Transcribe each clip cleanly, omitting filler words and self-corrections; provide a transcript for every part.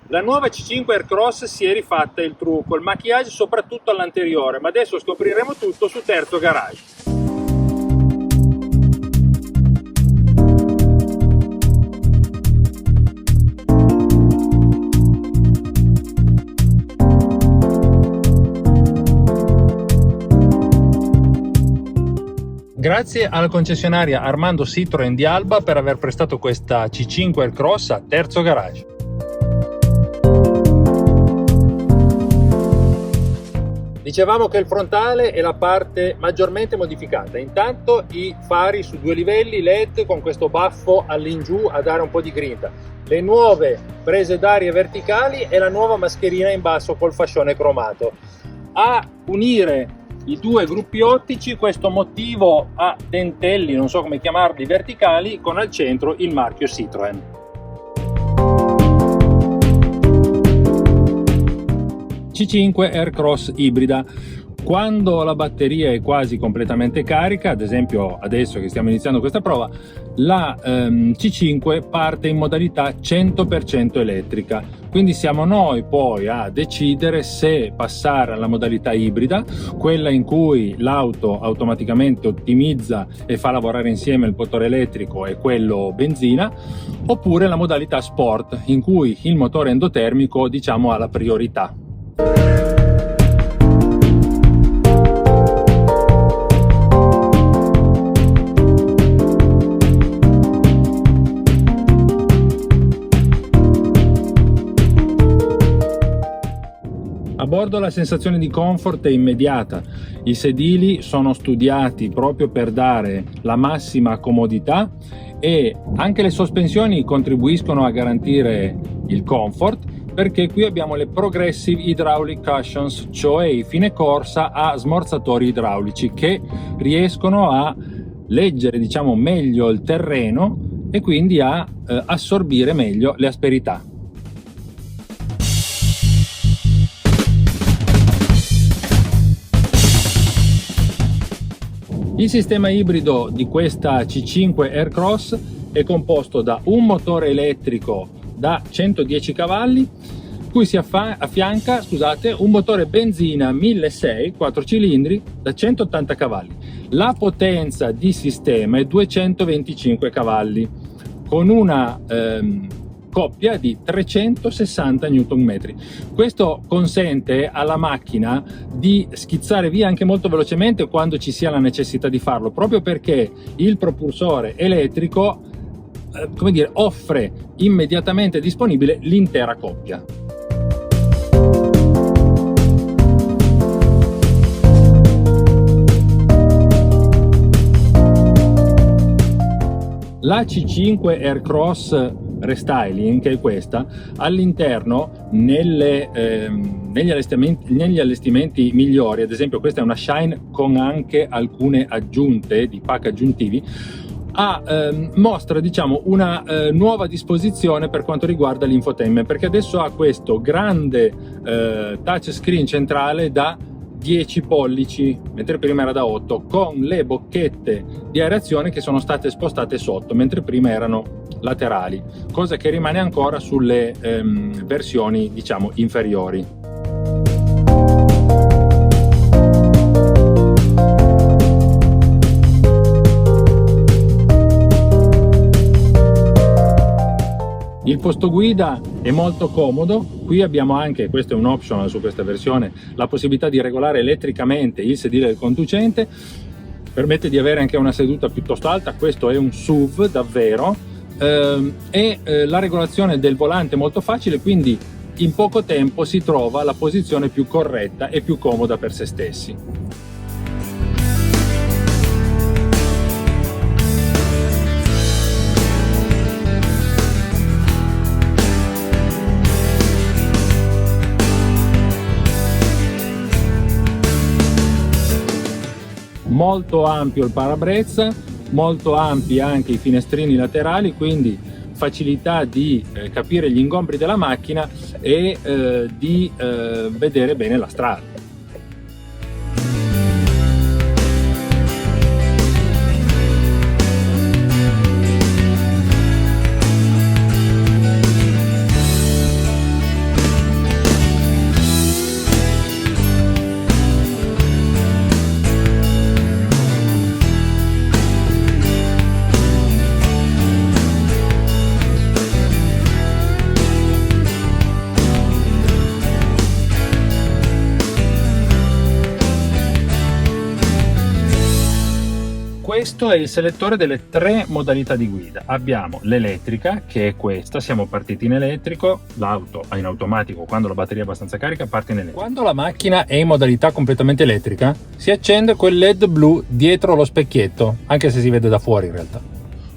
La nuova C5 Aircross si è rifatta il trucco, il maquillage soprattutto all'anteriore, ma adesso scopriremo tutto su Terzo Garage. Grazie alla concessionaria Armando Citroen di Alba per aver prestato questa C5 Aircross a Terzo Garage. Dicevamo che il frontale è la parte maggiormente modificata. Intanto i fari su 2 livelli LED con questo baffo all'ingiù a dare un po' di grinta, le nuove prese d'aria verticali e la nuova mascherina in basso col fascione cromato. A unire i 2 gruppi ottici questo motivo a dentelli, non so come chiamarli, verticali, con al centro il marchio Citroen. C5 Aircross ibrida. Quando la batteria è quasi completamente carica, ad esempio adesso che stiamo iniziando questa prova, la C5 parte in modalità 100% elettrica, quindi siamo noi poi a decidere se passare alla modalità ibrida, quella in cui l'auto automaticamente ottimizza e fa lavorare insieme il motore elettrico e quello benzina, oppure la modalità sport, in cui il motore endotermico, diciamo, ha la priorità. A bordo la sensazione di comfort è immediata, i sedili sono studiati proprio per dare la massima comodità e anche le sospensioni contribuiscono a garantire il comfort, perché qui abbiamo le Progressive Hydraulic Cushions, cioè i fine corsa a smorzatori idraulici che riescono a leggere, diciamo, meglio il terreno e quindi a assorbire meglio le asperità. Il sistema ibrido di questa C5 Aircross è composto da un motore elettrico da 110 cavalli, cui si affianca un motore benzina 1600 4 cilindri da 180 cavalli. La potenza di sistema è 225 cavalli con una coppia di 360 Nm. Questo consente alla macchina di schizzare via anche molto velocemente quando ci sia la necessità di farlo, proprio perché il propulsore elettrico come dire, offre immediatamente disponibile l'intera coppia. La C5 Aircross Restyling, che è questa, all'interno negli allestimenti migliori, ad esempio questa è una Shine con anche alcune aggiunte di pack aggiuntivi, mostra, diciamo, una nuova disposizione per quanto riguarda l'infotainment, perché adesso ha questo grande touchscreen centrale da 10 pollici, mentre prima era da 8, con le bocchette di aerazione che sono state spostate sotto, mentre prima erano laterali, cosa che rimane ancora sulle versioni, diciamo, inferiori. Il posto guida è molto comodo, qui abbiamo anche, questo è un optional su questa versione, la possibilità di regolare elettricamente il sedile del conducente, permette di avere anche una seduta piuttosto alta, questo è un SUV davvero, e la regolazione del volante è molto facile, quindi in poco tempo si trova la posizione più corretta e più comoda per se stessi. Molto ampio il parabrezza, molto ampi anche i finestrini laterali, quindi facilità di capire gli ingombri della macchina e di vedere bene la strada. Questo è il selettore delle 3 modalità di guida. Abbiamo l'elettrica, che è questa, siamo partiti in elettrico, l'auto in automatico, quando la batteria è abbastanza carica parte in elettrico. Quando la macchina è in modalità completamente elettrica si accende quel LED blu dietro lo specchietto, anche se si vede da fuori in realtà.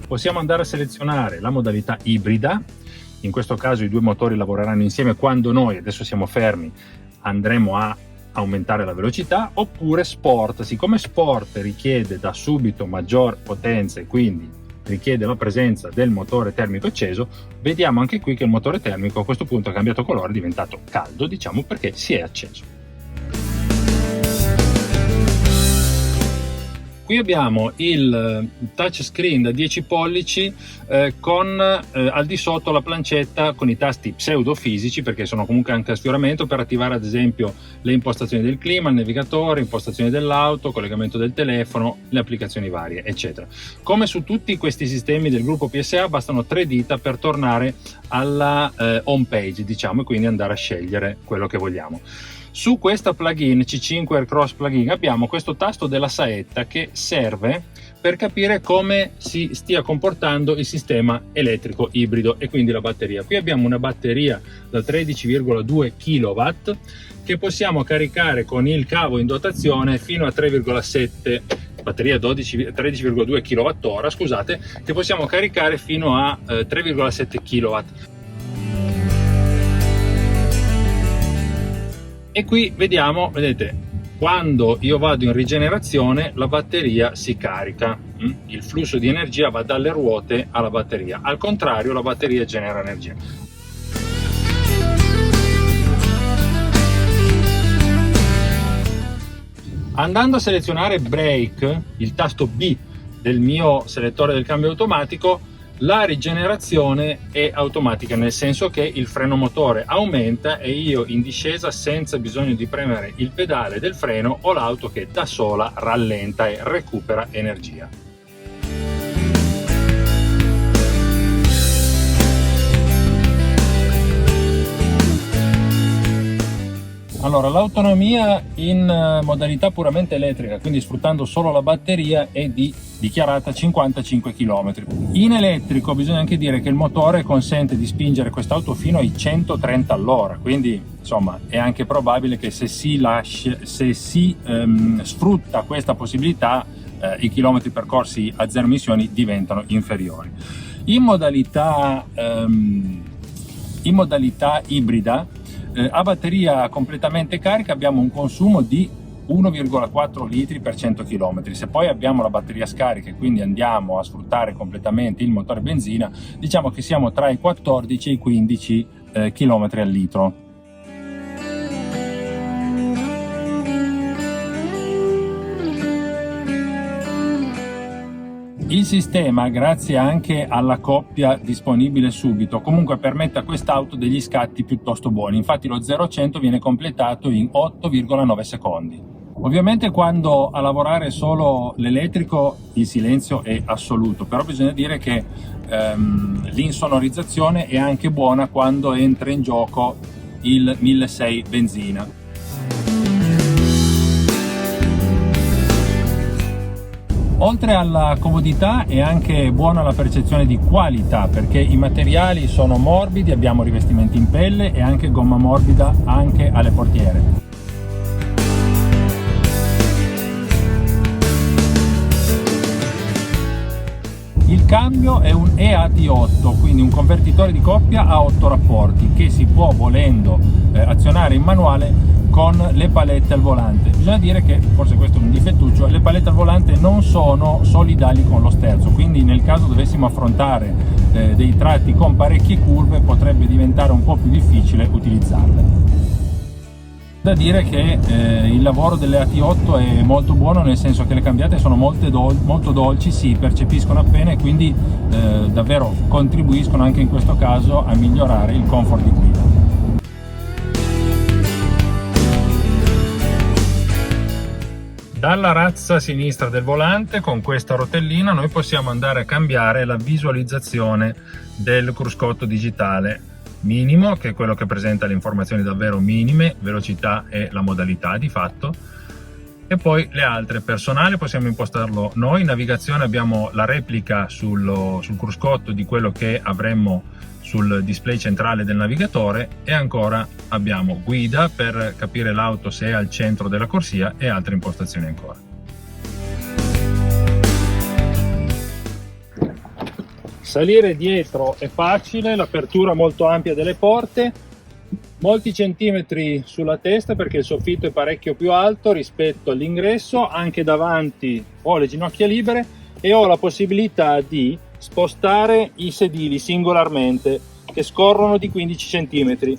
Possiamo andare a selezionare la modalità ibrida, in questo caso i 2 motori lavoreranno insieme quando noi, adesso siamo fermi, andremo a aumentare la velocità, oppure sport. Siccome sport richiede da subito maggior potenza e quindi richiede la presenza del motore termico acceso, vediamo anche qui che il motore termico a questo punto ha cambiato colore, è diventato caldo, diciamo, perché si è acceso. Qui abbiamo il touchscreen da 10 pollici con al di sotto la plancetta con i tasti pseudofisici, perché sono comunque anche a sfioramento, per attivare ad esempio le impostazioni del clima, il navigatore, impostazioni dell'auto, collegamento del telefono, le applicazioni varie, eccetera. Come su tutti questi sistemi del gruppo PSA bastano 3 dita per tornare alla home page, diciamo, e quindi andare a scegliere quello che vogliamo. Su questa plugin C5 Aircross plugin abbiamo questo tasto della saetta che serve per capire come si stia comportando il sistema elettrico ibrido e quindi la batteria. Qui abbiamo una batteria da 13,2 kW che possiamo caricare con il cavo in dotazione fino a 3,7 batteria 13,2 kWh, scusate, che possiamo caricare fino a 3,7 kW. E qui vediamo, vedete, quando io vado in rigenerazione la batteria si carica, il flusso di energia va dalle ruote alla batteria, al contrario la batteria genera energia. Andando a selezionare brake, il tasto B del mio selettore del cambio automatico, la rigenerazione è automatica, nel senso che il freno motore aumenta e io in discesa, senza bisogno di premere il pedale del freno, ho l'auto che da sola rallenta e recupera energia. Allora, l'autonomia in modalità puramente elettrica, quindi sfruttando solo la batteria, è dichiarata 55 km. In elettrico bisogna anche dire che il motore consente di spingere quest'auto fino ai 130 all'ora, quindi insomma è anche probabile che se si sfrutta questa possibilità i chilometri percorsi a zero emissioni diventano inferiori. In modalità ibrida, a batteria completamente carica abbiamo un consumo di 1,4 litri per 100 km. Se poi abbiamo la batteria scarica e quindi andiamo a sfruttare completamente il motore benzina, diciamo che siamo tra i 14 e i 15 km al litro. Il sistema, grazie anche alla coppia disponibile subito, comunque permette a quest'auto degli scatti piuttosto buoni. Infatti lo 0-100 viene completato in 8,9 secondi. Ovviamente quando a lavorare solo l'elettrico il silenzio è assoluto, però bisogna dire che l'insonorizzazione è anche buona quando entra in gioco il 1600 benzina. Oltre alla comodità è anche buona la percezione di qualità, perché i materiali sono morbidi, abbiamo rivestimenti in pelle e anche gomma morbida anche alle portiere. Il cambio è un EAT8, quindi un convertitore di coppia a 8 rapporti che si può, volendo, azionare in manuale con le palette al volante. Bisogna dire che, forse questo è un difettuccio, le palette al volante non sono solidali con lo sterzo, quindi nel caso dovessimo affrontare dei tratti con parecchie curve potrebbe diventare un po' più difficile utilizzarle. Da dire che il lavoro delle AT8 è molto buono, nel senso che le cambiate sono molto dolci, si percepiscono appena e quindi davvero contribuiscono anche in questo caso a migliorare il comfort di guida. Dalla razza sinistra del volante, con questa rotellina, noi possiamo andare a cambiare la visualizzazione del cruscotto digitale minimo, che è quello che presenta le informazioni davvero minime, velocità e la modalità di fatto, e poi le altre personali possiamo impostarlo noi. In navigazione abbiamo la replica sul cruscotto di quello che avremmo sul display centrale del navigatore, e ancora abbiamo guida per capire l'auto se è al centro della corsia e altre impostazioni ancora. Salire dietro è facile, l'apertura molto ampia delle porte, molti centimetri sulla testa perché il soffitto è parecchio più alto rispetto all'ingresso. Anche davanti ho le ginocchia libere e ho la possibilità di spostare i sedili singolarmente, che scorrono di 15 centimetri.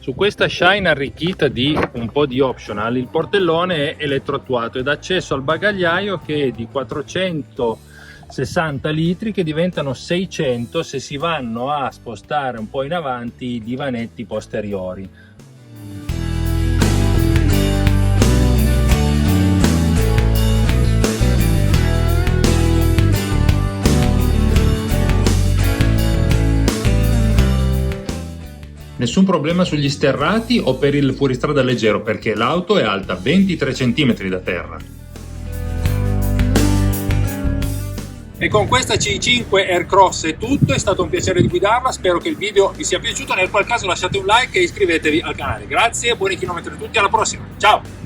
Su questa Shine arricchita di un po' di optional, il portellone è elettroattuato ed accesso al bagagliaio che è di 460 litri che diventano 600 se si vanno a spostare un po' in avanti i divanetti posteriori. Nessun problema sugli sterrati o per il fuoristrada leggero, perché l'auto è alta 23 cm da terra. E con questa C5 Aircross è tutto, è stato un piacere di guidarla, spero che il video vi sia piaciuto, nel qual caso lasciate un like e iscrivetevi al canale. Grazie, buoni chilometri a tutti, alla prossima, ciao!